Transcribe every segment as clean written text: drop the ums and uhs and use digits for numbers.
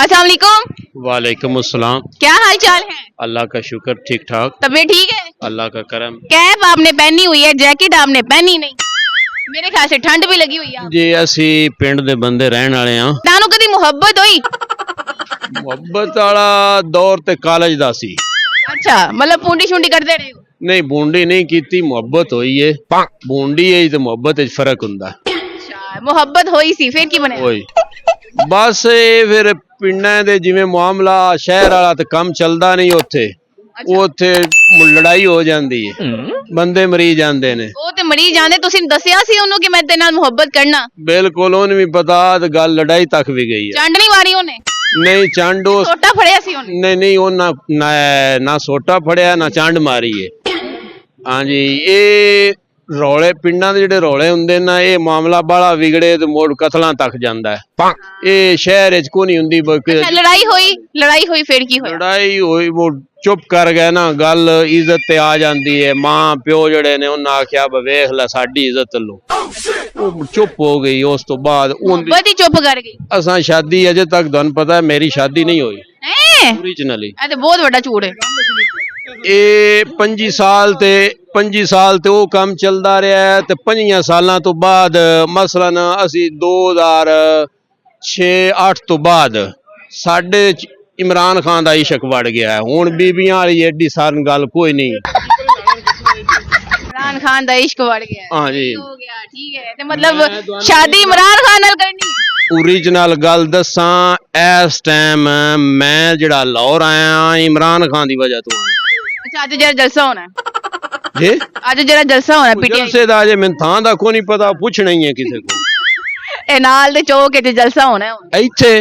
अस्सलाम वालेकुम। वालेकुम अस्सलाम। क्या हाल चाल है? अल्लाह का शुक्र, ठीक ठाक, तबीयत ठीक है? अल्लाह का करम। कैप आपने पहनी हुई है, जैकेट आपने पहनी नहीं, मेरे ख्याल से ठंड भी लगी हुई है। जी असी पिंड दे बंदे रहन वाले हां। तानू कदी मुहब्बत हुई? मुहब्बत वाला दौर ते कॉलेज दा सी। अच्छा, मतलब पूंडी शुंडी करते रहे हो? नहीं बूंडी नहीं कीती, मुहब्बत होई है। बूंडी है ते मुहब्बत विच फर्क हुंदा। अच्छा, मुहब्बत होई सी, फिर की बने? ओए बस ये फिर पिंडां दे जिवें मामला शहर वाला ते काम चलदा नहीं उत्थे। ਉੱਥੇ ਲੜਾਈ ਹੋ ਜਾਂਦੀ ਹੈ, ਬੰਦੇ ਮਰੀ ਜਾਂਦੇ ਨੇ। ਉਹ ਤੇ ਮਰੀ ਜਾਂਦੇ, ਤੁਸੀਂ ਦੱਸਿਆ ਸੀ ਉਹਨੂੰ ਕਿ ਮੈਂ ਤੇਰੇ ਨਾਲ ਮੁਹੱਬਤ ਕਰਨਾ? ਬਿਲਕੁਲ, ਉਹਨੂੰ ਵੀ ਪਤਾ ਤੇ ਗੱਲ ਲੜਾਈ ਤੱਕ ਵੀ ਗਈ ਹੈ। ਚੰਡ ਨਹੀਂ ਮਾਰੀ ਉਹਨੇ? ਨਹੀਂ ਚੰਡ ਉਹ ਸੋਟਾ ਫੜਿਆ ਸੀ ਉਹਨੇ? ਨਹੀਂ ਉਹ ਨਾ ਸੋਟਾ ਫੜਿਆ ਨਾ ਚੰਡ ਮਾਰੀ ਹੈ। ਹਾਂਜੀ, ਇਹ ਰੌਲੇ ਪਿੰਡਾਂ ਦੇ ਜਿਹੜੇ ਰੌਲੇ ਹੁੰਦੇ ਨਾ, ਇਹ ਮਾਮਲਾ ਬਾਲਾ ਵਿਗੜੇ ਤੇ ਮੋੜ ਕਤਲਾਂ ਤੱਕ ਜਾਂਦਾ ਹੈ। ਇਹ ਸ਼ਹਿਰ ਵਿੱਚ ਕੋਈ ਨਹੀਂ ਹੁੰਦੀ। ਲੜਾਈ ਹੋਈ ਫਿਰ ਕੀ ਹੋਇਆ? ਲੜਾਈ ਹੋਈ, ਉਹ ਚੁੱਪ ਕਰ ਗਏ ਨਾ, ਗੱਲ ਇੱਜ਼ਤ ਤੇ ਆ ਜਾਂਦੀ ਹੈ। ਮਾਂ ਪਿਓ ਜਿਹੜੇ ਨੇ ਉਹਨਾਂ ਆਖਿਆ ਵੇਖ ਲੈ ਸਾਡੀ ਇੱਜ਼ਤ ਲੋ, ਉਹ ਚੁੱਪ ਹੋ ਗਈ। ਉਸ ਤੋਂ ਬਾਅਦ ਬੜੀ ਚੁੱਪ ਕਰ ਗਈ। ਅਸਾਂ ਸ਼ਾਦੀ ਅਜੇ ਤੱਕ ਤੁਹਾਨੂੰ ਪਤਾ ਹੈ ਮੇਰੀ ਸ਼ਾਦੀ ਨਹੀਂ ਹੋਈ ਓਰੀਜਨਲੀ। ਇਹ ਤੇ ਬਹੁਤ ਵੱਡਾ ਝੂਠ ਹੈ। ਇਹ 25 ਸਾਲ ਤੇ ਉਹ ਕੰਮ ਚੱਲਦਾ ਰਿਹਾ ਤੇ 5 ਸਾਲਾਂ ਤੋਂ ਬਾਅਦ ਮਸਲਨ ਅਸੀਂ 2006-08 ਤੋਂ ਬਾਅਦ ਸਾਡੇ इमरान खान का इश्क बढ़ गया है। हुण बीबियां वाली एडी सारी गल कोई नहीं। इमरान खान का इश्क बढ़ गया। हाँ जी, हो गया, ठीक है। ते मतलब शादी इमरान खान नाल करनी है? ओरिजिनल गल दसां, इस टाइम मैं जिहड़ा लाहौर आया इमरान खान दी वजह तो। अच्छा, अज जरा जलसा होना है जी? अज जरा जलसा होना है पीटीआई जलसे दा जे मैं थां दा कोई नहीं पता, पुछना ही है किसी को। ए नाल दे चौक च जलसा होना है। इत्थे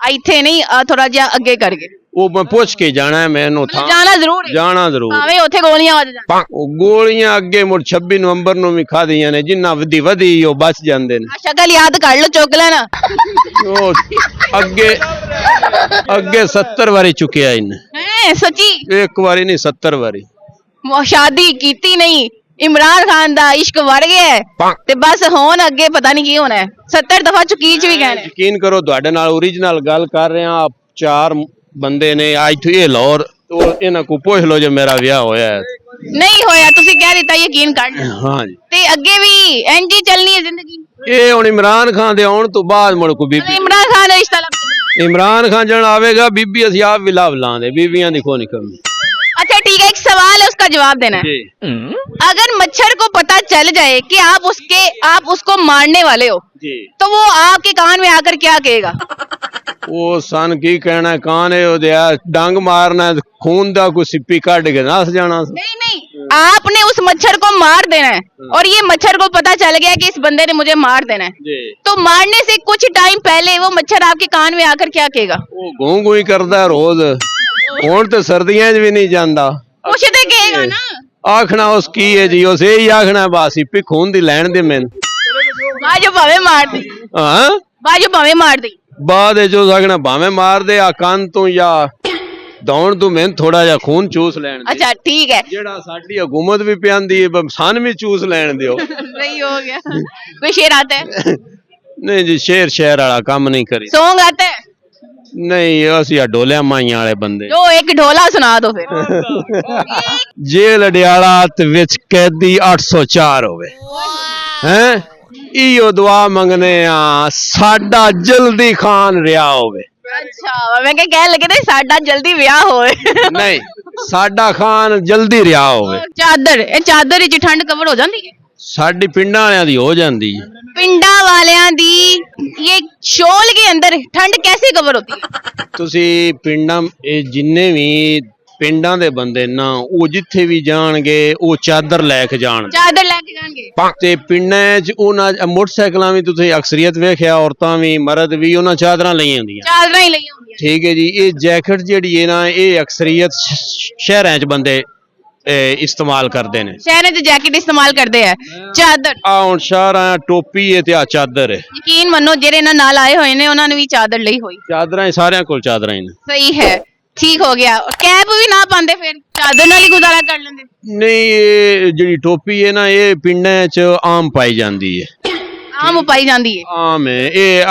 ਇੱਥੇ ਨਹੀਂ, ਥੋੜਾ ਜਿਹਾ ਅੱਗੇ ਕਰਕੇ। ਉਹ ਮੈਂ ਪੁੱਛ ਕੇ ਜਾਣਾ ਹੈ ਮੈਨੂੰ ਥਾਂ। ਜਾਣਾ ਜ਼ਰੂਰ ਹੈ। ਜਾਣਾ ਜ਼ਰੂਰ। ਭਾਵੇਂ ਉੱਥੇ ਗੋਲੀਆਂ ਵੱਜ ਜਾਣ। ਉਹ ਗੋਲੀਆਂ ਅੱਗੇ ਮੁੜ 26 ਨਵੰਬਰ ਨੂੰ ਵੀ ਖਾਦੀਆਂ ਨੇ, ਜਿੰਨਾ ਵਧੀ ਉਹ ਬਚ ਜਾਂਦੇ ਨੇ। ਸ਼ਕਲ ਯਾਦ ਕਰ ਲਓ, ਚੁੱਕ ਲੈਣਾ। ਉਹ ਅੱਗੇ 70 ਵਾਰੀ ਚੁੱਕਿਆ ਇਹਨੇ। ਹੈ ਸੱਚੀ? ਇੱਕ ਵਾਰੀ ਨਹੀਂ 70 ਵਾਰੀ। ਸ਼ਾਦੀ ਕੀਤੀ ਨਹੀਂ, इमरान खान दा इश्क बढ़ गया है ते बस हुण अगे पता नहीं की होना है। 70 दफा चुकी च भी कहना। यकीन करो तुहाडे नाल ओरिजिनल गल कर रहे हैं। आप 4 बंदे ने आज तो ये लाहौर तो इन्हां को पूछ लो जो मेरा ब्याह होया है। नहीं होया, तुसी कह दिता यकीन कर। हां जी, ते अगे भी इंज ही चलनी है जिंदगी। ये हुण इमरान खान दे आउण तो बाद मुड़ को बीबी इमरान खान दा रिश्ता लब इमरान खान जण आवेगा बीबी असीं आप भी लाभ लांदे, बीबियां दी कोई नहीं कमी। अच्छा ठीक है, एक सवाल है, उसका जवाब देना है। अगर मच्छर को पता चल जाए कि आप उसको मारने वाले हो जी, तो वो आपके कान में आकर क्या कहेगा? वो सन की कहना, कान है डंग मारना, खून दा कोई सिप्पी काट के नस जाना। नहीं, आपने उस मच्छर को मार देना है और ये मच्छर को पता चल गया कि इस बंदे ने मुझे मार देना है जी, तो मारने से कुछ टाइम पहले वो मच्छर आपके कान में आकर क्या कहेगा? वो गूं गूं ही करदा है रोज। ਹੁਣ ਤੇ ਸਰਦੀਆਂ 'ਚ ਵੀ ਨਹੀਂ ਜਾਂਦਾ। ਕੁਛ ਤੇ ਕਹੇਗਾ ਨਾ। ਆਖਣਾ ਉਸ ਕੀ ਹੈ ਜੀ, ਉਸ ਇਹ ਹੀ ਆਖਣਾ ਬਸ ਹੀ ਖੂਨ ਦੀ ਲੈਣ ਦੇ ਮੈਨੂੰ। ਬਾਜੋ ਭਾਵੇਂ ਮਾਰ ਦੇ। ਹਾਂ, ਬਾਜੋ ਭਾਵੇਂ ਮਾਰ ਦੇ। ਬਾਅਦ ਜੋ ਆਖਣਾ ਭਾਵੇਂ ਮਾਰ ਦੇ, ਆ ਕੰਨ ਤੋਂ ਜਾਂ ਦੌਣ ਤੋਂ ਮੈਨੂੰ ਥੋੜਾ ਜਿਹਾ ਖੂਨ ਚੂਸ ਲੈਣ ਦੇ। ਅੱਛਾ ਠੀਕ ਹੈ। ਜਿਹੜਾ ਸਾਡੀ ਹਕੂਮਤ ਵੀ ਪਿਆਂਦੀ ਹੈ ਸਨ ਵੀ ਚੂਸ ਲੈਣ ਦਿਓ। ਸਹੀ ਹੋ ਗਿਆ। ਕੋਈ ਸ਼ੇਰ आता है? नहीं जी, ਸ਼ਹਿਰ ਵਾਲਾ ਕੰਮ ਨਹੀਂ ਕਰੀ। ਸੌਂਗ आता है? नहीं, ਅਸੀਂ ਆ ਢੋਲਿਆਂ ਮਾਈਆਂ ਵਾਲੇ ਬੰਦੇ। ਜੋ ਇੱਕ ਢੋਲਾ ਸੁਣਾ ਦੋ ਫਿਰ। ਜੇਲ੍ਹ ਅਡਿਆਲਾ ਤੇ ਵਿੱਚ ਕੈਦੀ 804 ਹੋਵੇ। हैं इयो दुआ मंगने साडा जल्दी खान रिहा होवे। अच्छा, मैं कह लगे थे साडा जल्दी विआह होवे। नहीं, साडा खान जल्दी रिहा होवे। चादर विच ठंड कवर हो जांदी है? साडी पिंडां वालियां दी हो जांदी है। पिंडां वालियां दी ये शोल के अंदर ठंड कैसे कवर होती है? तुसी पिंडां जिन्ने भी ਪਿੰਡਾਂ ਦੇ ਬੰਦੇ ਨਾ, ਉਹ ਜਿੱਥੇ ਵੀ ਜਾਣਗੇ ਉਹ ਚਾਦਰ ਲੈ ਕੇ ਜਾਣਗੇ ਤੇ ਪਿੰਡਾਂ 'ਚ ਉਹਨਾਂ ਮੋਟਰਸਾਈਕਲਾਂ ਵੀ ਤੁਸੀਂ ਅਕਸਰੀਅਤ ਵੇਖਿਆ, ਔਰਤਾਂ ਵੀ ਮਰਦ ਵੀ ਉਹਨਾਂ ਚਾਦਰਾਂ ਲਈਆਂ ਹੁੰਦੀਆਂ। ਠੀਕ ਹੈ ਜੀ। ਇਹ ਜੈਕਟ ਜਿਹੜੀ ਹੈ ਨਾ, ਇਹ ਅਕਸਰੀਅਤ ਸ਼ਹਿਰਾਂ 'ਚ ਬੰਦੇ इस्तेमाल करते हैं। शहर च जैकेट इस्तेमाल करते हैं। चादर ਹੁਣ ਸ਼ਹਿਰਾਂ ਟੋਪੀ ਹੈ ਤੇ ਆ ਚਾਦਰ ਹੈ। ਯਕੀਨ ਮੰਨੋ ਜਿਹੜੇ ਇਹਨਾਂ ਨਾਲ ਆਏ ਹੋਏ ਨੇ ਉਹਨਾਂ ਨੇ ਵੀ ਚਾਦਰ ਲਈ ਹੋਈ। ਚਾਦਰਾਂ ਸਾਰਿਆਂ ਕੋਲ ਚਾਦਰਾਂ ਹੀ ਨੇ। ਸਹੀ ਹੈ, ਠੀਕ ਹੋ ਗਿਆ। कैप भी ना पाते फिर चादर नाल ही गुजारा कर लेंदे? नहीं, ये जिहड़ी टोपी है ना, ये पिंडां च आम पाई जांदी है। आम पाई जांदी है? आम है ये।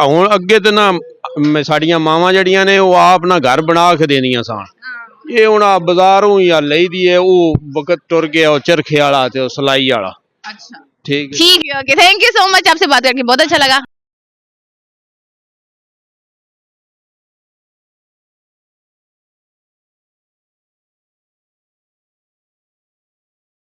हुण अगे ते ना ਸਾਡੀਆਂ ਮਾਵਾਂ ਜਿਹੜੀਆਂ ਨੇ ਉਹ ਆਪ ਨਾ ਘਰ ਬਣਾ ਕੇ ਦੇਣੀਆਂ ਸਨ। ਇਹ ਹੁਣ ਆ ਬਾਜ਼ਾਰੋਂ ਹੀ ਆ ਲਈ ਦੀ ਹੈ, ਉਹ ਵਕਤ ਟੁਰ ਗਿਆ ਉਹ ਚਰਖੇ वाला ਤੇ ਉਹ ਸਲਾਈ वाला। अच्छा ठीक है। ठीक है, okay, thank you so much, आपसे बात करके बहुत अच्छा लगा।